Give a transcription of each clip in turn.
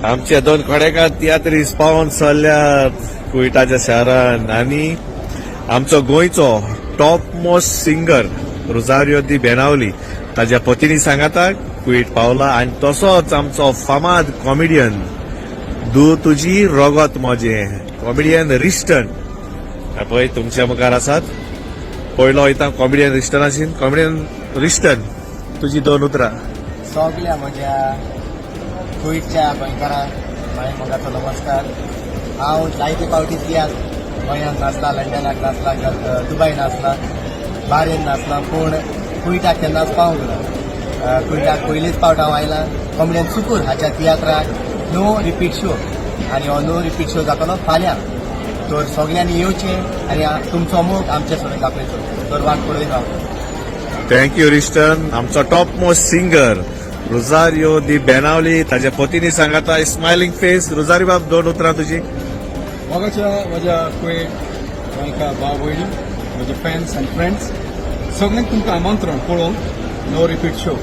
आमचे दोन खोडेकार तियात्रीस पावन चल्ल्यात कुवेटाच्या शारान आणि आमचो गोंयचो टॉप मोस्ट सिंगर रोजारियो दी बेनावली ताज्या पत्नी सांगाता कुवेट पावला आणि तसोच आमचो फामाद कॉमेडियन दू तुजी रगत मोजे कॉमेडियन रिस्टन पळय तुमच्या मुखार आसात. पयलो वयता कॉमेडियन रिस्टनाशीन. कॉमेडियन रिस्टन तुजी दोन उतरां. सगळ्या म्हज्या कुवेटच्या गोंयकारांक मागीर मोगाचो नमस्कार. हांव जायते फावटी तियात गोंयांत नाचला, लंडनाक नाचला, दुबय नाचला, बारेन नाचला, पूण कुवेटाक केन्नाच पावूंक ना. कुवेटाक पयलींच फावट हांव आयलां कॉमेडियन सुकूर हाच्या तियात्राक नो रिपीट शो आनी हो नो रिपीट शो जातलो फाल्यां. तर सगळ्यांनी येवचें आनी तुमचो मोग आमचे सगळे दाखयचो. तर वाट पळय राव. थँक्यू रिस्टन. आमचो टॉप मोस्ट सिंगर रोजारियो दी बेनावली ताज्या पत्नी सांगाता स्मायलिंग फेस. रोजारियो बाब दोन उतरां तुजी. मोगाच्या म्हज्या कुवेट गोंयकार भाव भयणी, म्हजे फॅन्स आनी फ्रेंड्स सगळ्यांक तुमकां आमंत्रण पळोवंक नो रिपीट शो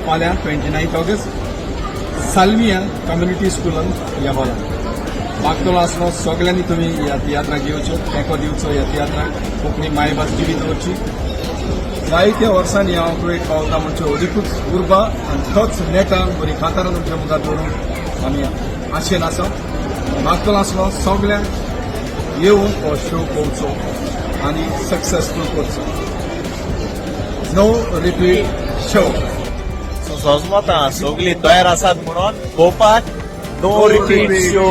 फाल्यां 29 ऑगस्ट साल्विया कम्युनिटी स्कुलान ह्या हॉलान. मागतलो आसलो सगळ्यांनी तुमी ह्या तियात्राक येवच्यो, तेंको दिवचो ह्या तियात्राक. कोंकणी मायभास जिवी दवरची. जायत्या वर्सांनी हांव कुवेट पावता म्हणजे अदिकूच उर्बा आनी तोच नेटा बरी खातारां तुमच्या मुखार दवरूंक आमी आशेन आसा. मागतलो आसलो सगळ्यांक येवन हो शो पळोवचो आनी सक्सेसफूल करचो. No repeat show. सोजमोता सगळीं तयार आसात म्हणून पळोवपाक नो रिपीट शो.